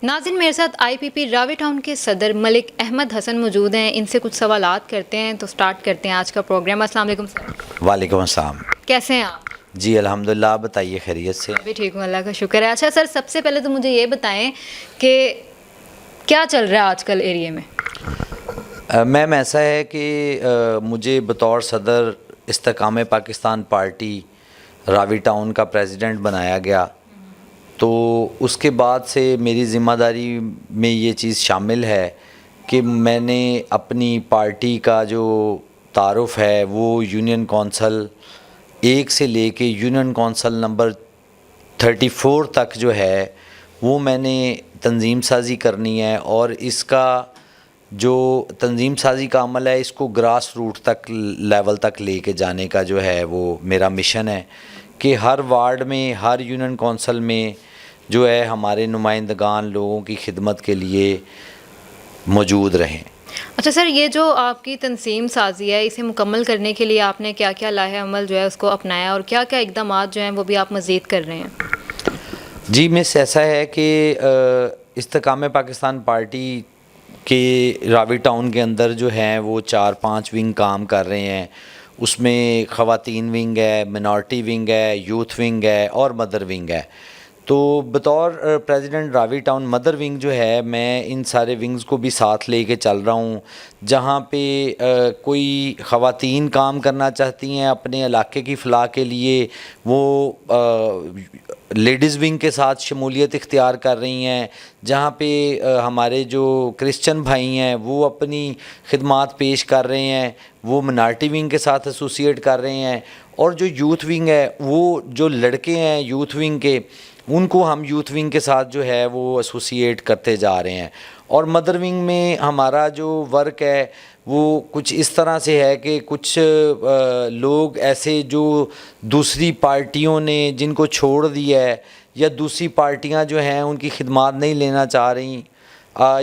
ناظرین، میرے ساتھ آئی پی پی راوی ٹاؤن کے صدر ملک احمد حسن موجود ہیں. ان سے کچھ سوالات کرتے ہیں تو سٹارٹ کرتے ہیں آج کا پروگرام. السلام علیکم سر. وعلیکم السلام. کیسے ہیں آپ؟ جی الحمدللہ. آپ بتائیے خیریت سے؟ میں بھی ٹھیک ہوں، اللہ کا شکر ہے. اچھا سر، سب سے پہلے تو مجھے یہ بتائیں کہ کیا چل رہا ہے آج کل ایریے میں؟ میم ایسا ہے کہ مجھے بطور صدر استحکام پاکستان پارٹی راوی ٹاؤن کا پریزیڈنٹ بنایا گیا، تو اس کے بعد سے میری ذمہ داری میں یہ چیز شامل ہے کہ میں نے اپنی پارٹی کا جو تعارف ہے وہ یونین کونسل 1 سے لے کے یونین کونسل نمبر 34 تک جو ہے وہ میں نے تنظیم سازی کرنی ہے، اور اس کا جو تنظیم سازی کا عمل ہے اس کو گراس روٹ تک لیول تک لے کے جانے کا جو ہے وہ میرا مشن ہے کہ ہر وارڈ میں، ہر یونین کونسل میں جو ہے ہمارے نمائندگان لوگوں کی خدمت کے لیے موجود رہیں. اچھا سر، یہ جو آپ کی تنظیم سازی ہے اسے مکمل کرنے کے لیے آپ نے کیا کیا لاہے عمل جو ہے اس کو اپنایا، اور کیا کیا اقدامات جو ہیں وہ بھی آپ مزید کر رہے ہیں؟ جی مس، ایسا ہے کہ استحکام پاکستان پارٹی کے راوی ٹاؤن کے اندر جو ہیں وہ 4-5 ونگ کام کر رہے ہیں. اس میں خواتین ونگ ہے، منارٹی ونگ ہے، یوتھ ونگ ہے اور مدر ونگ ہے. تو بطور پریزیڈنٹ راوی ٹاؤن مدر ونگ جو ہے میں ان سارے ونگز کو بھی ساتھ لے کے چل رہا ہوں. جہاں پہ کوئی خواتین کام کرنا چاہتی ہیں اپنے علاقے کی فلاح کے لیے، وہ لیڈیز ونگ کے ساتھ شمولیت اختیار کر رہی ہیں. جہاں پہ ہمارے جو کرسچن بھائی ہیں وہ اپنی خدمات پیش کر رہے ہیں، وہ منارٹی ونگ کے ساتھ ایسوسیٹ کر رہے ہیں. اور جو یوتھ ونگ ہے، وہ جو لڑکے ہیں یوتھ ونگ کے، ان کو ہم یوتھ ونگ کے ساتھ جو ہے وہ ایسوسیٹ کرتے جا رہے ہیں. اور مدر ونگ میں ہمارا جو ورک ہے وہ کچھ اس طرح سے ہے کہ کچھ لوگ ایسے جو دوسری پارٹیوں نے جن کو چھوڑ دیا ہے، یا دوسری پارٹیاں جو ہیں ان کی خدمات نہیں لینا چاہ رہی،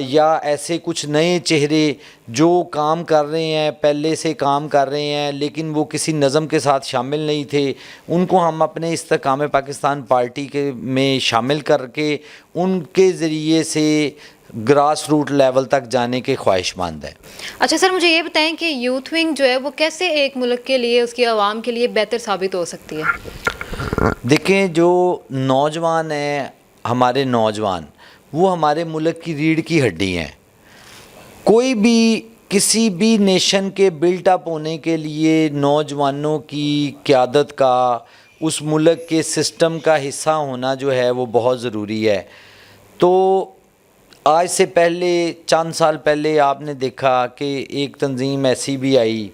یا ایسے کچھ نئے چہرے جو کام کر رہے ہیں، پہلے سے کام کر رہے ہیں لیکن وہ کسی نظم کے ساتھ شامل نہیں تھے، ان کو ہم اپنے استحکام پاکستان پارٹی کے میں شامل کر کے ان کے ذریعے سے گراس روٹ لیول تک جانے کے خواہش مند ہیں. اچھا سر، مجھے یہ بتائیں کہ یوتھ ونگ جو ہے وہ کیسے ایک ملک کے لیے، اس کی عوام کے لیے بہتر ثابت ہو سکتی ہے؟ دیکھیں، جو نوجوان ہیں، ہمارے نوجوان، وہ ہمارے ملک کی ریڑھ کی ہڈی ہیں. کوئی بھی کسی بھی نیشن کے بلٹ اپ ہونے کے لیے نوجوانوں کی قیادت کا، اس ملک کے سسٹم کا حصہ ہونا جو ہے وہ بہت ضروری ہے. تو آج سے پہلے چند سال پہلے آپ نے دیکھا کہ ایک تنظیم ایسی بھی آئی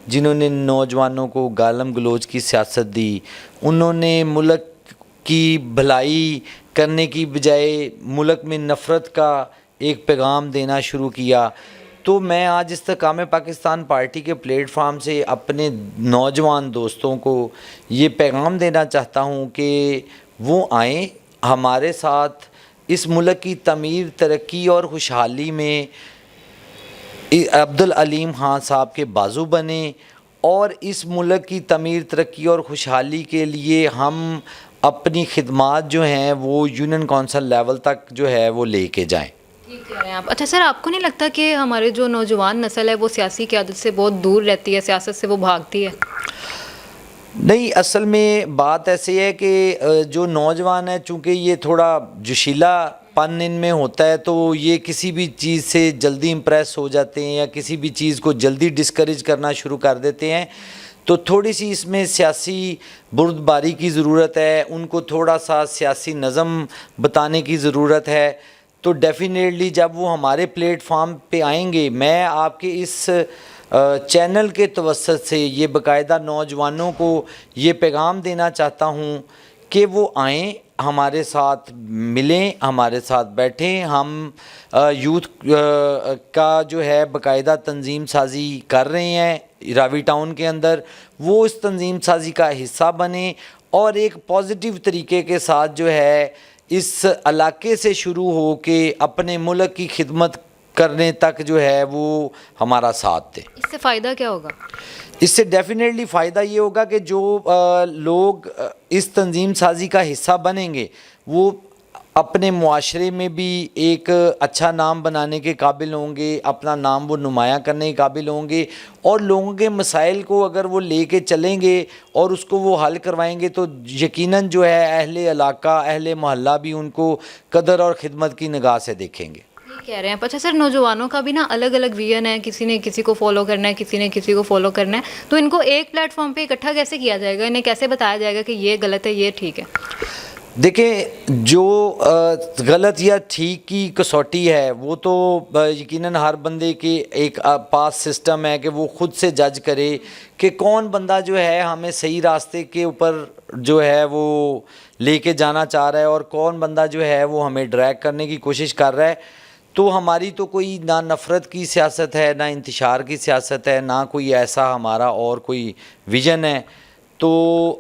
جنہوں نے نوجوانوں کو گالم گلوچ کی سیاست دی. انہوں نے ملک کی بھلائی کرنے کی بجائے ملک میں نفرت کا ایک پیغام دینا شروع کیا. تو میں آج استحکام پاکستان پارٹی کے پلیٹ فارم سے اپنے نوجوان دوستوں کو یہ پیغام دینا چاہتا ہوں کہ وہ آئیں، ہمارے ساتھ اس ملک کی تعمیر، ترقی اور خوشحالی میں عبدالعلیم خان صاحب کے بازو بنیں، اور اس ملک کی تعمیر، ترقی اور خوشحالی کے لیے ہم اپنی خدمات جو ہیں وہ یونین کونسل لیول تک جو ہے وہ لے کے جائیں. ٹھیک کہہ رہے ہیں آپ. اچھا سر، آپ کو نہیں لگتا کہ ہمارے جو نوجوان نسل ہے وہ سیاسی قیادت سے بہت دور رہتی ہے، سیاست سے وہ بھاگتی ہے؟ نہیں، اصل میں بات ایسی ہے کہ جو نوجوان ہے، چونکہ یہ تھوڑا جوشیلا پن ان میں ہوتا ہے، تو یہ کسی بھی چیز سے جلدی امپریس ہو جاتے ہیں یا کسی بھی چیز کو جلدی ڈسکریج کرنا شروع کر دیتے ہیں. تو تھوڑی سی اس میں سیاسی بردباری کی ضرورت ہے، ان کو تھوڑا سا سیاسی نظم بتانے کی ضرورت ہے. تو ڈیفینیٹلی جب وہ ہمارے پلیٹ فارم پہ آئیں گے، میں آپ کے اس چینل کے توسط سے یہ باقاعدہ نوجوانوں کو یہ پیغام دینا چاہتا ہوں کہ وہ آئیں، ہمارے ساتھ ملیں، ہمارے ساتھ بیٹھیں. ہم یوتھ کا جو ہے باقاعدہ تنظیم سازی کر رہے ہیں راوی ٹاؤن کے اندر، وہ اس تنظیم سازی کا حصہ بنیں اور ایک پازیٹیو طریقے کے ساتھ جو ہے اس علاقے سے شروع ہو کے اپنے ملک کی خدمت کرنے تک جو ہے وہ ہمارا ساتھ دیں. اس سے فائدہ کیا ہوگا؟ اس سے ڈیفینیٹلی فائدہ یہ ہوگا کہ جو لوگ اس تنظیم سازی کا حصہ بنیں گے وہ اپنے معاشرے میں بھی ایک اچھا نام بنانے کے قابل ہوں گے، اپنا نام وہ نمایاں کرنے کے قابل ہوں گے، اور لوگوں کے مسائل کو اگر وہ لے کے چلیں گے اور اس کو وہ حل کروائیں گے تو یقیناً جو ہے اہل علاقہ، اہل محلہ بھی ان کو قدر اور خدمت کی نگاہ سے دیکھیں گے۔ یہ کہہ رہے ہیں اچھا سر، نوجوانوں کا بھی نا الگ الگ ویژن ہے، کسی نے کسی کو فالو کرنا ہے، کسی نے کسی کو فالو کرنا ہے، تو ان کو ایک پلیٹ فارم پہ اکٹھا کیسے کیا جائے گا؟ انہیں کیسے بتایا جائے گا کہ یہ غلط ہے، یہ ٹھیک ہے؟ دیکھیں، جو غلط یا ٹھیک کی کسوٹی ہے وہ تو یقیناً ہر بندے کے ایک پاس سسٹم ہے کہ وہ خود سے جج کرے کہ کون بندہ جو ہے ہمیں صحیح راستے کے اوپر جو ہے وہ لے کے جانا چاہ رہا ہے اور کون بندہ جو ہے وہ ہمیں ڈریگ کرنے کی کوشش کر رہا ہے۔ تو ہماری تو کوئی نہ نفرت کی سیاست ہے، نہ انتشار کی سیاست ہے، نہ کوئی ایسا ہمارا اور کوئی ویژن ہے۔ تو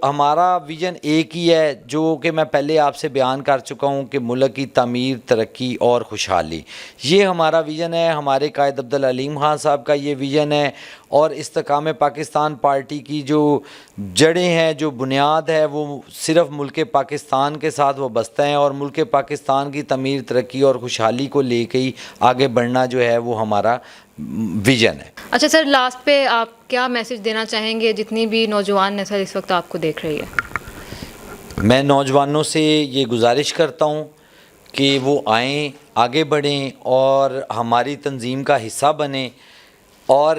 ہمارا ویژن ایک ہی ہے جو کہ میں پہلے آپ سے بیان کر چکا ہوں کہ ملک کی تعمیر، ترقی اور خوشحالی، یہ ہمارا ویژن ہے۔ ہمارے قائد عبدالعلیم خان صاحب کا یہ ویژن ہے، اور استحکام پاکستان پارٹی کی جو جڑیں ہیں، جو بنیاد ہے، وہ صرف ملک پاکستان کے ساتھ وابستہ ہیں، اور ملک پاکستان کی تعمیر، ترقی اور خوشحالی کو لے کے ہی آگے بڑھنا جو ہے وہ ہمارا ویژن ہے۔ اچھا سر، لاسٹ پہ آپ کیا میسج دینا چاہیں گے جتنی بھی نوجوان نسل اس وقت آپ کو دیکھ رہی ہے؟ میں نوجوانوں سے یہ گزارش کرتا ہوں کہ وہ آئیں، آگے بڑھیں اور ہماری تنظیم کا حصہ بنیں، اور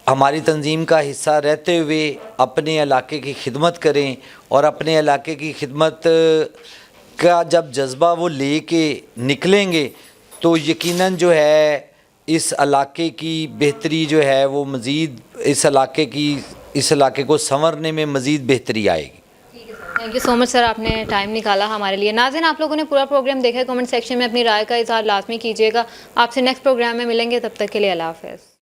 ہماری تنظیم کا حصہ رہتے ہوئے اپنے علاقے کی خدمت کریں، اور اپنے علاقے کی خدمت کا جب جذبہ وہ لے کے نکلیں گے تو یقیناً جو ہے اس علاقے کی بہتری جو ہے وہ مزید اس علاقے کو سنورنے میں مزید بہتری آئے گی۔ تھینک یو سو مچ سر، آپ نے ٹائم نکالا ہمارے لیے۔ ناظرین، آپ لوگوں نے پورا پروگرام دیکھا ہے، کمنٹ سیکشن میں اپنی رائے کا اظہار لازمی کیجیے گا۔ آپ سے نیکسٹ پروگرام میں ملیں گے، تب تک کے لیے اللہ حافظ۔